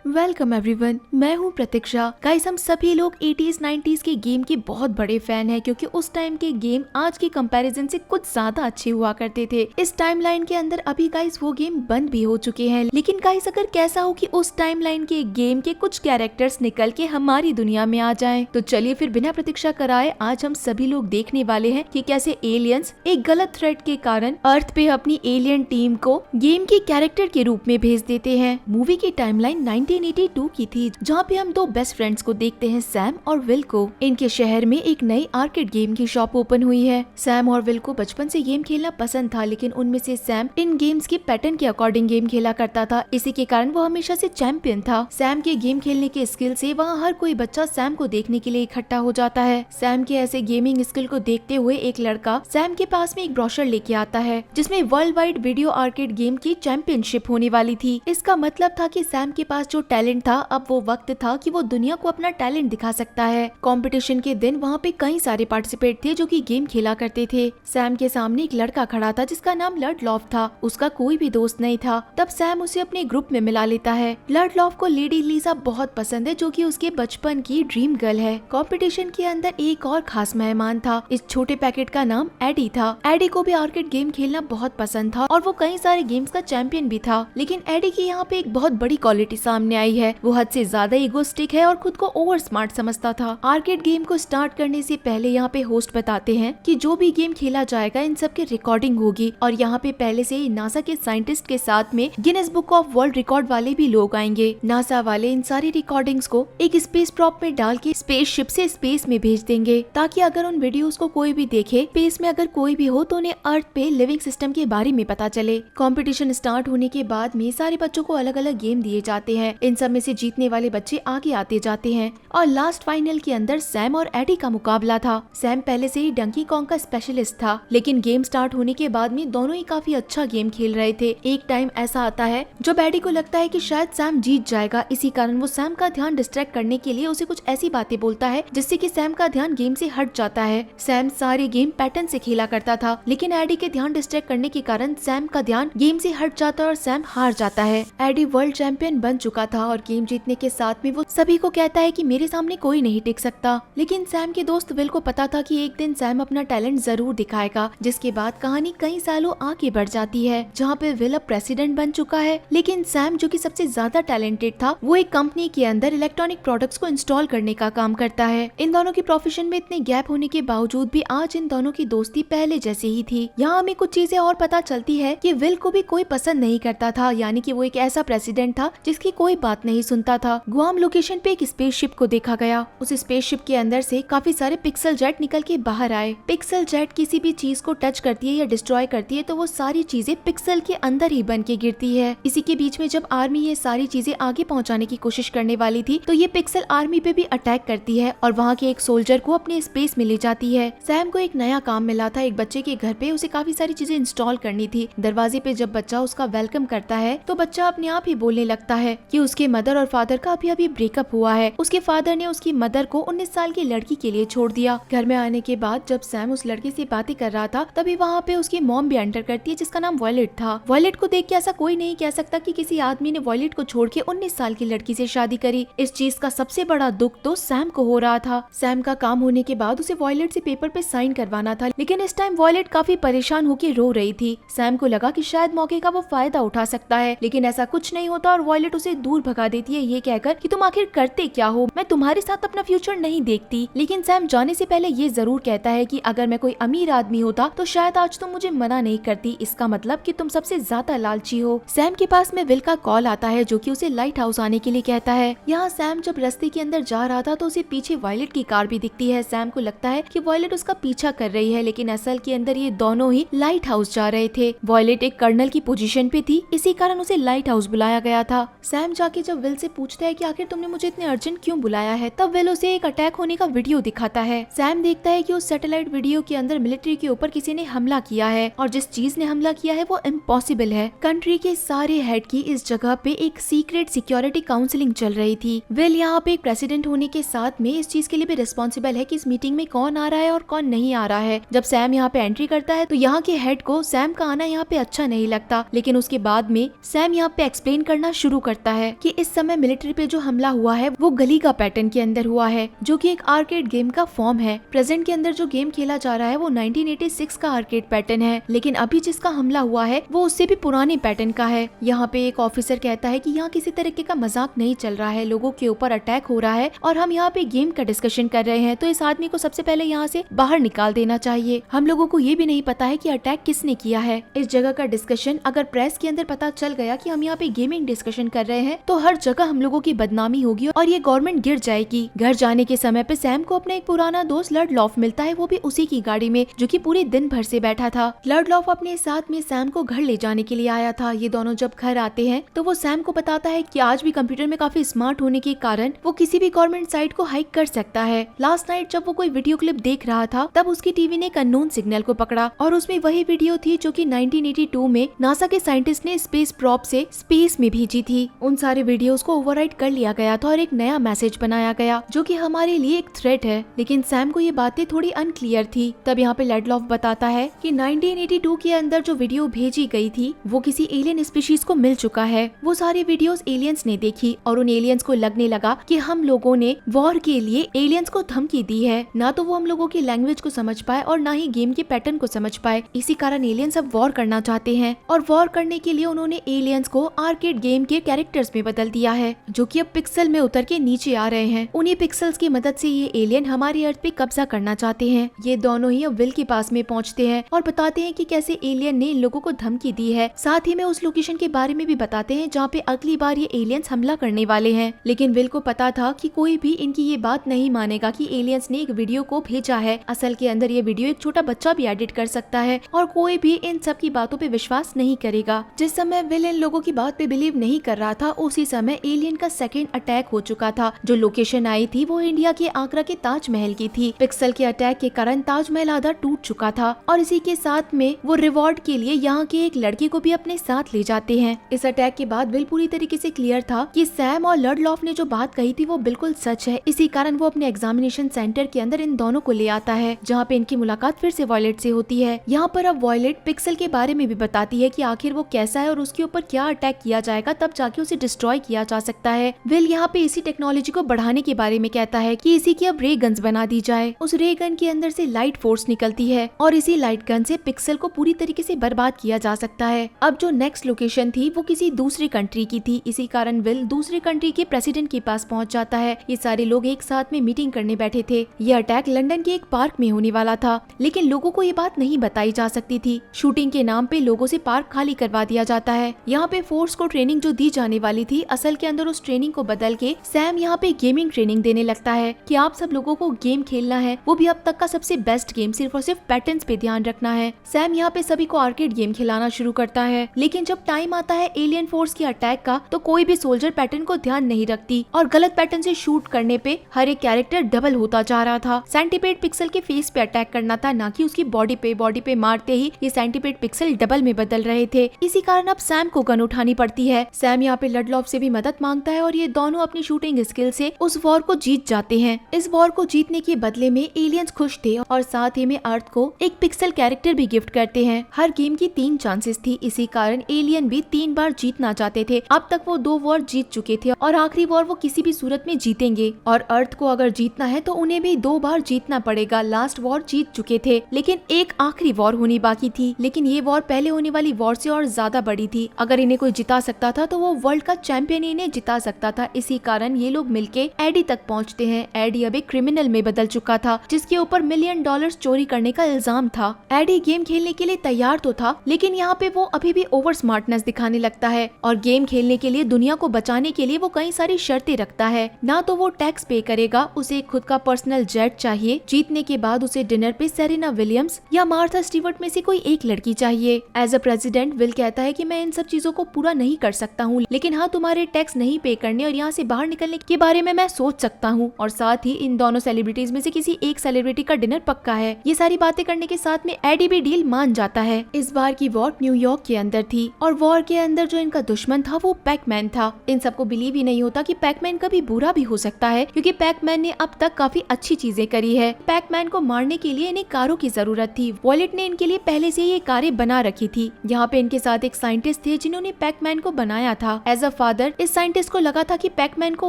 Welcome everyone, मैं हूं प्रतीक्षा। Guys, हम सभी लोग 80s 90s के गेम के बहुत बड़े फैन हैं क्योंकि उस टाइम के गेम आज के कंपैरिजन से कुछ ज्यादा अच्छे हुआ करते थे। इस टाइमलाइन के अंदर अभी गाइस वो गेम बंद भी हो चुके हैं, लेकिन गाइस अगर कैसा हो कि उस टाइमलाइन के गेम के कुछ कैरेक्टर्स निकल के हमारी दुनिया में आ जाएं, तो चलिए फिर बिना प्रतीक्षा कराए आज हम सभी लोग देखने वाले हैं कि कैसे एलियंस एक गलत थ्रेट के कारण अर्थ पे अपनी एलियन टीम को गेम के कैरेक्टर के रूप में भेज देते हैं। मूवी की टाइमलाइन 1982 की थी, जहाँ पे हम दो बेस्ट फ्रेंड्स को देखते हैं, सैम और विल को। इनके शहर में एक नई आर्केड गेम की शॉप ओपन हुई है। सैम और विल को बचपन से गेम खेलना पसंद था, लेकिन उनमें से सैम इन गेम्स के पैटर्न के अकॉर्डिंग गेम खेला करता था। इसी के कारण वो हमेशा से चैंपियन था। सैम के गेम खेलने के स्किल से वहाँ हर कोई बच्चा सैम को देखने के लिए इकट्ठा हो जाता है। सैम के ऐसे गेमिंग स्किल को देखते हुए एक लड़का सैम के पास में एक ब्रोशर लेके आता है, जिसमें world wide video arcade game की चैंपियनशिप होने वाली थी। इसका मतलब था कि सैम के पास जो टैलेंट था, अब वो वक्त था कि वो दुनिया को अपना टैलेंट दिखा सकता है। कंपटीशन के दिन वहाँ पे कई सारे पार्टिसिपेट थे जो कि गेम खेला करते थे। सैम के सामने एक लड़का खड़ा था जिसका नाम लर्डलॉफ था। उसका कोई भी दोस्त नहीं था। तब सैम उसे अपने ग्रुप में मिला लेता है। लर्डलॉफ को लेडी लीजा बहुत पसंद है, जो कि उसके बचपन की ड्रीम गर्ल है। कंपटीशन के अंदर एक और खास मेहमान था। इस छोटे पैकेट का नाम एडी था। एडी को भी आर्केड गेम खेलना बहुत पसंद था और वो कई सारे गेम्स का चैंपियन भी था। लेकिन एडी की यहाँ पे एक बहुत बड़ी क्वालिटी सामने आई है। वो हद से ज्यादा ईगोस्टिक है और खुद को ओवर स्मार्ट समझता था। आर्केड गेम को स्टार्ट करने से पहले यहाँ पे होस्ट बताते हैं कि जो भी गेम खेला जाएगा इन सब की रिकॉर्डिंग होगी, और यहाँ पे पहले से ही नासा के साइंटिस्ट के साथ में Guinness book of world record वाले भी लोग आएंगे। नासा वाले इन सारी रिकॉर्डिंग्स को एक स्पेस प्रॉप में डाल के स्पेसशिप से स्पेस में भेज देंगे, ताकि अगर उन वीडियोस को कोई भी देखे, स्पेस में अगर कोई भी हो तो उन्हें अर्थ पे लिविंग सिस्टम के बारे में पता चले। कंपटीशन स्टार्ट होने के बाद में सारे बच्चों को अलग अलग गेम दिए जाते हैं। इन सब में से जीतने वाले बच्चे आगे आते जाते हैं और लास्ट फाइनल के अंदर सैम और एडी का मुकाबला था। सैम पहले से ही डंकी कॉन्ग का स्पेशलिस्ट था, लेकिन गेम स्टार्ट होने के बाद में दोनों ही काफी अच्छा गेम खेल रहे थे। एक टाइम ऐसा आता है जब एडी को लगता है कि शायद सैम जीत जाएगा। इसी कारण वो सैम का ध्यान डिस्ट्रैक्ट करने के लिए उसे कुछ ऐसी बातें बोलता है जिससे कि सैम का ध्यान गेम से हट जाता है। सैम सारे गेम पैटर्न से खेला करता था, लेकिन एडी के ध्यान डिस्ट्रैक्ट करने के कारण सैम का ध्यान गेम से हट जाता है और सैम हार जाता है। एडी वर्ल्ड चैंपियन बन चुका था और गेम जीतने के साथ में वो सभी को कहता है कि मेरे सामने कोई नहीं टिक सकता। लेकिन सैम के दोस्त विल को पता था कि एक दिन सैम अपना टैलेंट जरूर दिखाएगा, जिसके बाद कहानी कई सालों आगे बढ़ जाती है, जहाँ पे विल अब प्रेसिडेंट बन चुका है। लेकिन सैम, जो कि सबसे ज्यादा टैलेंटेड था, वो एक कंपनी के अंदर इलेक्ट्रॉनिक प्रोडक्ट्स को इंस्टॉल करने का काम करता है। इन दोनों की प्रोफेशन में इतने गैप होने के बावजूद भी आज इन दोनों की दोस्ती पहले जैसी ही थी। यहाँ हमें कुछ चीजें और पता चलती है कि विल को भी कोई पसंद नहीं करता था, यानी कि वो एक ऐसा प्रेसिडेंट था जिसकी कोई बात नहीं सुनता था। गुआम लोकेशन पे एक स्पेसशिप को देखा गया। उस स्पेसशिप के अंदर से काफी सारे पिक्सल जेट निकल के बाहर आए। पिक्सल जेट किसी भी चीज को टच करती है या डिस्ट्रॉय करती है तो वो सारी चीजें पिक्सल के अंदर ही बन के गिरती है। इसी के बीच में जब आर्मी ये सारी चीजें आगे पहुंचाने की कोशिश करने वाली थी, तो ये पिक्सल आर्मी पे भी अटैक करती है और वहाँ के एक सोल्जर को अपने स्पेस में ले जाती है। सैम को एक नया काम मिला था। एक बच्चे के घर पे उसे काफी सारी चीजें इंस्टॉल करनी थी। दरवाजे पे जब बच्चा उसका वेलकम करता है तो बच्चा अपने आप ही बोलने लगता है कि उसके मदर और फादर का अभी अभी ब्रेकअप हुआ है। उसके फादर ने उसकी मदर को 19 साल की लड़की के लिए छोड़ दिया। घर में आने के बाद जब सैम उस लड़की से बातें कर रहा था, तभी वहाँ पे उसकी मॉम भी एंटर करती है, जिसका नाम वॉयलेट था। वॉयलेट को देख के ऐसा कोई नहीं कह सकता कि किसी आदमी ने वॉयलेट को छोड़ के 19 साल की लड़की से शादी करी। इस चीज का सबसे बड़ा दुख तो सैम को हो रहा था। सैम का काम होने के बाद उसे वॉयलेट से पेपर पे साइन करवाना था, लेकिन इस टाइम वॉयलेट काफी परेशान होकर रो रही थी। सैम को लगा कि शायद मौके का वो फायदा उठा सकता है, लेकिन ऐसा कुछ नहीं होता और वॉयलेट उसे दूर भगा देती है, ये कहकर कि तुम आखिर करते क्या हो, मैं तुम्हारे साथ अपना फ्यूचर नहीं देखती। लेकिन सैम जाने से पहले ये जरूर कहता है कि अगर मैं कोई अमीर आदमी होता तो शायद आज तुम मुझे मना नहीं करती। इसका मतलब कि तुम सबसे ज्यादा लालची हो। सैम के पास में विल का कॉल आता है, जो कि उसे लाइट हाउस आने के लिए कहता है। यहाँ सैम जब रास्ते के अंदर जा रहा था तो उसे पीछे वॉयलेट की कार भी दिखती है। सैम को लगता है कि वॉयलेट उसका पीछा कर रही है, लेकिन असल के अंदर ये दोनों ही लाइट हाउस जा रहे थे। वॉयलेट एक कर्नल की पोजीशन पे थी, इसी कारण उसे लाइट हाउस बुलाया गया था। सैम जाके जब विल से पूछता है कि आखिर तुमने मुझे इतने अर्जेंट क्यों बुलाया है, तब विल उसे एक अटैक होने का वीडियो दिखाता है। सैम देखता है कि उस सैटेलाइट वीडियो के अंदर मिलिट्री के ऊपर किसी ने हमला किया है, और जिस चीज ने हमला किया है वो इम्पॉसिबल है। कंट्री के सारे हेड की इस जगह पे एक सीक्रेट सिक्योरिटी काउंसलिंग चल रही थी। विल यहाँ पे एक प्रेसिडेंट होने के साथ में इस चीज के लिए भी रिस्पॉन्सिबल है कि इस मीटिंग में कौन आ रहा है और कौन नहीं आ रहा है। जब सैम यहाँ पे एंट्री करता है तो यहाँ के हेड को सैम का आना यहाँ पे अच्छा नहीं लगता, लेकिन उसके बाद में सैम यहाँ पे एक्सप्लेन करना शुरू करता है। कि इस समय मिलिट्री पे जो हमला हुआ है वो गली का पैटर्न के अंदर हुआ है, जो कि एक आर्केड गेम का फॉर्म है। प्रेजेंट के अंदर जो गेम खेला जा रहा है वो 1986 का आर्केड पैटर्न है, लेकिन अभी जिसका हमला हुआ है वो उससे भी पुराने पैटर्न का है। यहाँ पे एक ऑफिसर कहता है कि यहाँ किसी तरीके का मजाक नहीं चल रहा है, लोगों के ऊपर अटैक हो रहा है और हम यहाँ पे गेम का डिस्कशन कर रहे हैं, तो इस आदमी को सबसे पहले यहाँ से बाहर निकाल देना चाहिए। हम लोगों को ये भी नहीं पता है कि अटैक किसने किया है। इस जगह का डिस्कशन अगर प्रेस के अंदर पता चल गया कि हम यहाँ पे गेमिंग डिस्कशन कर रहे हैं तो हर जगह हम लोगों की बदनामी होगी और ये गवर्नमेंट गिर जाएगी। घर जाने के समय पे सैम को अपना एक पुराना दोस्त लर्डलॉफ मिलता है, वो भी उसी की गाड़ी में, जो कि पूरे दिन भर से बैठा था। लर्डलॉफ अपने साथ में सैम को घर ले जाने के लिए आया था। ये दोनों जब घर आते हैं तो वो सैम को बताता है कि आज भी कंप्यूटर में काफी स्मार्ट होने के कारण वो किसी भी गवर्नमेंट साइट को हाइक कर सकता है। लास्ट नाइट जब वो कोई वीडियो क्लिप देख रहा था तब उसकी टीवी ने एक अननोन सिग्नल को पकड़ा और उसमें वही वीडियो थी जो कि 1982 में नासा के साइंटिस्ट ने स्पेस प्रॉप से स्पेस में भेजी थी। उन सारे वीडियोस को ओवरराइट कर लिया गया था और एक नया मैसेज बनाया गया जो कि हमारे लिए एक थ्रेट है, लेकिन सैम को ये बातें थोड़ी अनक्लियर थी। तब यहाँ पे लर्डलॉफ बताता है कि 1982 के अंदर जो वीडियो भेजी गई थी वो किसी एलियन स्पीशीज को मिल चुका है। वो सारी वीडियोस एलियंस ने देखी और उन एलियंस को लगने लगा कि हम लोगों ने वॉर के लिए एलियंस को धमकी दी है। ना तो वो हम लोगों की लैंग्वेज को समझ पाए और ना ही गेम के पैटर्न को समझ पाए, इसी कारण एलियंस अब वॉर करना चाहते हैं और वॉर करने के लिए उन्होंने एलियंस को आर्केड गेम के कैरेक्टर्स में बदल दिया है, जो कि अब पिक्सल में उतर के नीचे आ रहे हैं। उन्हीं पिक्सल्स की मदद से ये एलियन हमारी अर्थ पे कब्जा करना चाहते हैं। ये दोनों ही अब विल के पास में पहुंचते हैं और बताते हैं कि कैसे एलियन ने इन लोगों को धमकी दी है। साथ ही में उस लोकेशन के बारे में भी बताते हैं जहाँ पे अगली बार ये एलियंस हमला करने वाले हैं। लेकिन विल को पता था कि कोई भी इनकी ये बात नहीं मानेगा कि एलियंस ने एक वीडियो को भेजा है। असल के अंदर ये वीडियो एक छोटा बच्चा भी एडिट कर सकता है और कोई भी इन सब की बातों पे विश्वास नहीं करेगा। जिस समय विल इन लोगों की बात पे बिलीव नहीं कर रहा था उसी समय एलियन का सेकेंड अटैक हो चुका था। जो लोकेशन आई थी वो इंडिया के आगरा के ताजमहल की थी। पिक्सल के अटैक के कारण ताजमहल आधा टूट चुका था और इसी के साथ में वो रिवॉर्ड के लिए यहाँ के एक लड़के को भी अपने साथ ले जाते हैं। इस अटैक के बाद विल पूरी तरीके से क्लियर था कि सैम और लर्डलॉफ ने जो बात कही थी वो बिल्कुल सच है। इसी कारण वो अपने एग्जामिनेशन सेंटर के अंदर इन दोनों को ले आता है, जहाँ पे इनकी मुलाकात फिर से वॉयलेट से होती है। यहाँ पर अब वॉयलेट पिक्सल के बारे में भी बताती है कि आखिर वो कैसा है और उसके ऊपर क्या अटैक किया जाएगा, तब जाके उसे डिस्ट्रॉय किया जा सकता है। विल यहाँ पे इसी टेक्नोलॉजी को बढ़ाने के बारे में कहता है कि इसी की अब रे गन्स बना दी जाए। उस रे गन के अंदर से लाइट फोर्स निकलती है और इसी लाइट गन से पिक्सल को पूरी तरीके से बर्बाद किया जा सकता है। अब जो नेक्स्ट लोकेशन थी वो किसी दूसरी कंट्री की थी, इसी कारण विल दूसरी कंट्री के प्रेसिडेंट के पास पहुंच जाता है। ये सारे लोग एक साथ में मीटिंग करने बैठे थे। ये अटैक लंदन के एक पार्क में होने वाला था, लेकिन लोगों को ये बात नहीं बताई जा सकती थी। शूटिंग के नाम पे लोगों से पार्क खाली करवा दिया जाता है। यहाँ पे फोर्स को ट्रेनिंग जो दी जाने वाली थी, असल के अंदर उस ट्रेनिंग को बदल के सैम यहाँ पे गेमिंग ट्रेनिंग देने लगता है कि आप सब लोगों को गेम खेलना है, वो भी अब तक का सबसे बेस्ट गेम, सिर्फ और सिर्फ पैटर्न्स पे ध्यान रखना है। सैम यहाँ पे सभी को आर्केड गेम खिलाना शुरू करता है, लेकिन जब टाइम आता है एलियन फोर्स की अटैक का तो कोई भी सोल्जर पैटर्न को ध्यान नहीं रखती और गलत पैटर्न से शूट करने पे हर एक कैरेक्टर डबल होता जा रहा था। सेंटीपेड पिक्सल के फेस पे अटैक करना था, ना कि उसकी बॉडी पे मारते ही ये सेंटीपेड पिक्सल डबल में बदल रहे थे। इसी कारण अब सैम को गन उठानी पड़ती है। सैम यहाँ पे लर्डलॉफ से भी मदद मांगता है और ये दोनों अपनी शूटिंग स्किल से उस वॉर को जीत जाते हैं। इस वॉर को जीतने के बदले में एलियंस खुश थे और साथ ही में अर्थ को एक पिक्सल कैरेक्टर भी गिफ्ट करते हैं। हर गेम की 3 चांसेस थी, इसी कारण एलियन भी 3 बार जीतना चाहते थे। अब तक वो 2 वॉर जीत चुके थे और आखिरी वॉर वो किसी भी सूरत में जीतेंगे और अर्थ को अगर जीतना है तो उन्हें भी 2 बार जीतना पड़ेगा। लास्ट वॉर जीत चुके थे, लेकिन एक आखिरी वॉर होनी बाकी थी, लेकिन ये वॉर पहले होने वाली वॉर से और ज्यादा बड़ी थी। अगर इन्हें कोई जिता सकता था तो वो वर्ल्ड का चैंपियन इन्हें जिता सकता था। इसी कारण ये लोग मिलके एडी तक पहुंचते हैं। एडी अब एक क्रिमिनल में बदल चुका था, जिसके ऊपर $1 मिलियन चोरी करने का इल्जाम था। एडी गेम खेलने के लिए तैयार तो था, लेकिन यहाँ पे वो अभी भी ओवर स्मार्टनेस दिखाने लगता है और गेम खेलने के लिए दुनिया को बचाने के लिए वो कई सारी शर्तें रखता है। ना तो वो टैक्स पे करेगा, उसे खुद का पर्सनल जेट चाहिए, जीतने के बाद उसे डिनर पे सेरेना विलियम्स या मार्था स्टीवर्ट में से कोई एक लड़की चाहिए। एज अ प्रेसिडेंट विल कहता है कि मैं इन सब चीजों को पूरा नहीं कर सकता हूँ, लेकिन हाँ तुम्हारे टैक्स नहीं पे करने और यहाँ से बाहर निकलने के बारे में मैं सोच सकता हूँ। और साथ ही इन दोनों सेलिब्रिटीज में से किसी एक सेलिब्रिटी का डिनर पक्का है। ये सारी बातें करने के साथ में एडी भी डील मान जाता है। इस बार की वॉर न्यूयॉर्क के अंदर थी और वॉर के अंदर जो इनका दुश्मन था वो पैकमैन था। इन सबको बिलीव ही नहीं होता कि पैकमैन कभी बुरा भी हो सकता है, क्योंकि पैकमैन ने अब तक काफी अच्छी चीजें करी है। पैकमैन को मारने के लिए इन्हें कारों की जरूरत थी। वॉयलेट ने इनके लिए पहले से ये कारें बना रखी थी। यहाँ पे इनके साथ एक साइंटिस्ट थे जिन्होंने पैकमैन को बनाया था। एज अ फादर इस साइंटिस्ट को लगा था कि पैकमैन को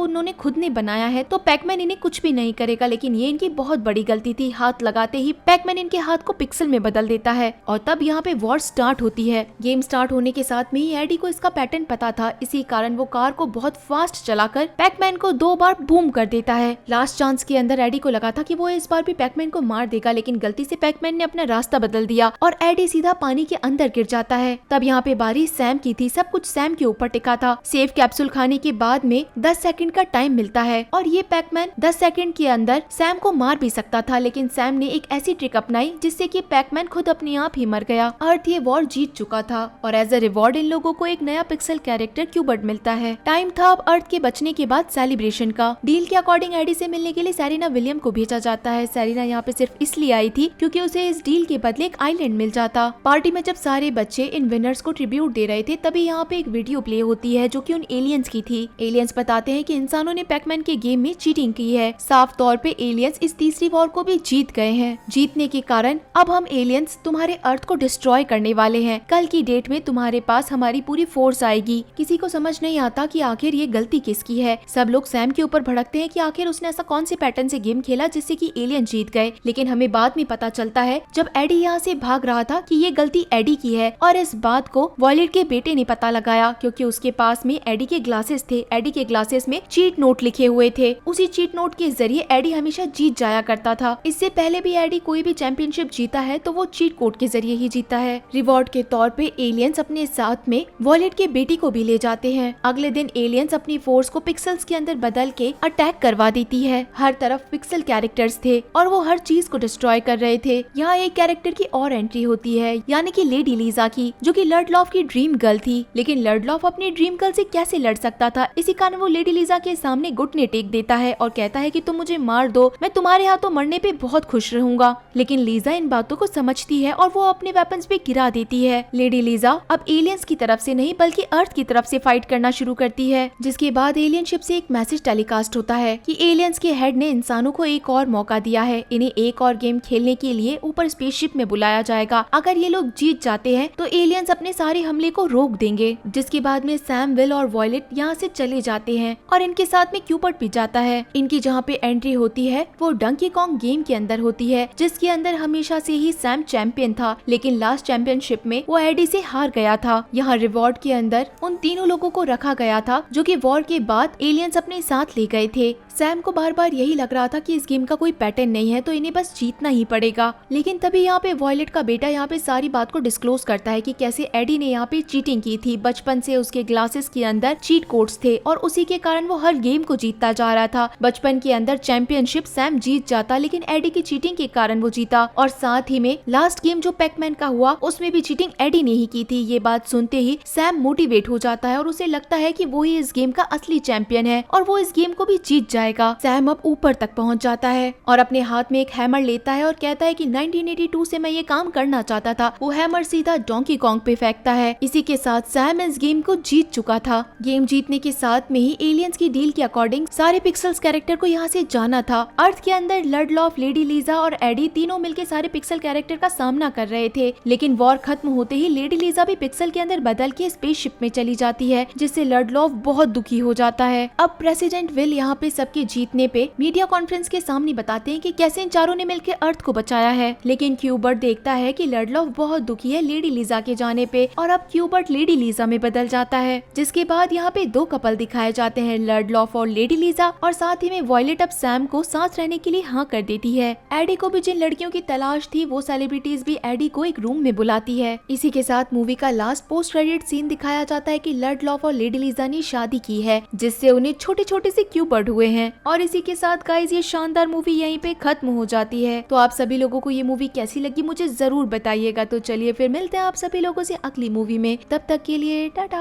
उन्होंने खुद ने बनाया है तो पैकमैन इन्हें कुछ भी नहीं करेगा, लेकिन ये इनकी बहुत बड़ी गलती थी। हाथ लगाते ही पैकमैन इनके हाथ को पिक्सल में बदल देता है और तब यहाँ पे वॉर स्टार्ट होती है। गेम स्टार्ट होने के साथ में ही एडी को इसका पैटर्न पता था, इसी कारण वो कार को बहुत फास्ट चलाकर पैकमैन को 2 बार बूम कर देता है। लास्ट चांस के अंदर एडी को लगा था कि वो इस बार भी पैकमैन को मार देगा, लेकिन गलती से पैकमैन ने अपना रास्ता बदल दिया और एडी सीधा पानी के अंदर गिर जाता है। तब यहाँ पे बारी सैम की थी, सब कुछ सैम के ऊपर टिका था। सेफ कैप्सूल खाने के बाद में 10 सेकंड का टाइम मिलता है और ये पैकमैन 10 सेकंड के अंदर सैम को मार भी सकता था, लेकिन सैम ने एक ऐसी ट्रिक अपनाई जिससे कि पैकमैन खुद अपने आप ही मर गया। अर्थ ये वॉर जीत चुका था और एज अ रिवॉर्ड इन लोगों को एक नया पिक्सल कैरेक्टर क्यूबर्ट मिलता है। टाइम था अब अर्थ के बचने के बाद सेलिब्रेशन का। डील के अकॉर्डिंग एडी से मिलने के लिए सेरेना विलियम को भेजा जाता है। सेरेना यहाँ पे सिर्फ इसलिए आई थी क्योंकि उसे इस डील के बदले एक आइलैंड मिल जाता। पार्टी में जब सारे बच्चे इन विनर्स को ट्रिब्यूट दे रहे थे तभी यहाँ पे एक वीडियो प्ले होती है जो कि उन एलियंस की थी। एलियंस बताते हैं कि इंसानों ने पैकमैन के गेम में चीटिंग की है। साफ तौर पे एलियंस इस तीसरी वॉर को भी जीत गए हैं। जीतने के कारण अब हम एलियंस तुम्हारे अर्थ को डिस्ट्रॉय करने वाले हैं। कल की डेट में तुम्हारे पास हमारी पूरी फोर्स आएगी। किसी को समझ नहीं आता कि आखिर ये गलती किसकी है। सब लोग सैम के ऊपर भड़कते हैं कि आखिर उसने ऐसा कौन से पैटर्न से गेम खेला जिससे कि एलियन जीत गए, लेकिन हमें बाद में पता चलता है जब एडी यहाँ से भाग रहा था कि ये गलती एडी की है और इस बात को वॉयलेट के बेटे ने पता लगाया क्योंकि उसके पास में एडी के ग्लासेस थे। एडी के ग्लासेस में चीट नोट लिखे हुए थे। उसी चीट नोट के जरिए एडी हमेशा जीत जाया करता था। इससे पहले भी एडी कोई भी चैंपियनशिप जीता है तो वो चीट कोड के जरिए ही जीता है। रिवॉर्ड के तौर पे एलियंस अपने साथ में वॉयलेट के बेटी को भी ले जाते हैं। अगले दिन एलियंस अपनी फोर्स को पिक्सल्स के अंदर बदल के अटैक करवा देती है। हर तरफ पिक्सल कैरेक्टर्स थे और वो हर चीज को डिस्ट्रॉय कर रहे थे। यहाँ एक कैरेक्टर की और एंट्री होती है, यानी कि लेडी लीजा की, जो कि लर्डलॉफ की ड्रीम गर्ल थी। लेकिन लर्डलॉफ अपनी ड्रीम गर्ल से कैसे लड़ सकता था, इसी कारण वो लेडी लीजा के सामने घुटने टेक देता है और कहता है कि तुम मुझे मार दो, मैं तुम्हारे हाथों मरने पे बहुत खुश रहूंगा। लेकिन लीजा इन बातों को समझती है और वो अपने वेपन्स पे गिरा देती है। लेडी लीजा अब एलियंस की तरफ से नहीं बल्कि अर्थ की तरफ से फाइट करना शुरू करती है, जिसके बाद एलियन शिप से एक मैसेज टेलीकास्ट होता है कि एलियंस के हेड ने इंसानों को एक और मौका दिया है। इन्हें एक और गेम खेलने के लिए ऊपर स्पेसशिप में बुलाया जाएगा। अगर ये लोग जीत जाते हैं तो एलियंस अपने सारे हमले को रोक देंगे। जिसके बाद में सैम, विल और वॉयलेट यहाँ से चले जाते हैं और इनके साथ में क्यूबर्ट भी जाता है। इनकी जहाँ पे एंट्री होती है वो डंकी कॉन्ग गेम के अंदर होती है, जिसके अंदर हमेशा से ही सैम चैंपियन था, लेकिन लास्ट चैंपियनशिप में वो एडी से हार गया था। यहाँ रिवॉर्ड के अंदर उन तीनों लोगों को रखा गया था जो कि वॉर के बाद एलियंस अपने साथ ले गए थे। सैम को बार बार यही लग रहा था कि इस गेम का कोई पैटर्न नहीं है तो इन्हें बस जीतना ही पड़ेगा। लेकिन तभी यहाँ पे वॉयलेट का बेटा यहाँ पे सारी बात को डिस्क्लोज करता है कि कैसे एडी ने यहाँ पे चीटिंग की थी। बचपन से उसके ग्लासेस के अंदर चीट कोड्स थे और उसी के कारण वो हर गेम को जीतता जा रहा था। बचपन के अंदर चैंपियनशिप सैम जीत जाता, लेकिन एडी की चीटिंग के कारण वो जीता। और साथ ही में लास्ट गेम जो पैकमैन का हुआ उसमें भी चीटिंग एडी ने ही की थी। ये बात सुनते ही सैम मोटिवेट हो जाता है और उसे लगता है कि वो ही इस गेम का असली चैंपियन है और वो इस गेम को भी जीत जाएगा। सैम अब ऊपर तक पहुंच जाता है और अपने हाथ में एक हैमर लेता है और कहता है कि 1982 से मैं ये काम करना चाहता था। वो हैमर सीधा डोंकी कॉन्ग पे फेंकता है। इसी के साथ सैम इस गेम को जीत चुका था। गेम जीतने के साथ में ही एलियंस की डील के अकॉर्डिंग सारे पिक्सल्स कैरेक्टर को यहाँ से जाना था। अर्थ के अंदर लर्डलॉफ, लेडी लीजा और एडी तीनों मिलकर सारे पिक्सल कैरेक्टर का सामना कर रहे थे, लेकिन वॉर खत्म होते ही लेडी लीजा भी पिक्सल के अंदर बदल के स्पेसशिप में चली जाती है, जिससे लर्डलॉफ बहुत दुखी हो जाता है। अब प्रेसिडेंट विल यहाँ पे सबके जीतने पे मीडिया कॉन्फ्रेंस के सामने बताते हैं कि कैसे इन चारों ने मिलकर अर्थ को बचाया है। लेकिन क्यूबर्ट देखता है कि लर्डलॉफ बहुत दुखी है लेडी लीजा के जाने पे और अब क्यूबर्ट लेडी लीजा में बदल जाता है। जिसके बाद यहाँ पे 2 कपल दिखाए जाते हैं, लर्डलॉफ और लेडी लीजा, और साथ ही में वॉयलेट अब सैम को साथ रहने के लिए हाँ कर देती है। एडी को भी जिन लड़कियों की तलाश थी वो सेलिब्रिटीज भी एडी को एक रूम में बुलाती है। इसी के साथ मूवी का लास्ट पोस्ट क्रेडिट सीन दिखाया जाता है कि लर्डलॉफ और लेडी लीजा ने शादी की है, जिससे उन्हें छोटे छोटे से क्यूबर्ट हुए हैं। और इसी के साथ गाइस ये शानदार मूवी यहीं पे खत्म हो जाती है। तो आप सभी लोगों को ये मूवी कैसी लगी मुझे जरूर बताइएगा। तो चलिए फिर मिलते हैं आप सभी लोगों से अगली मूवी में, तब तक के लिए टाटा।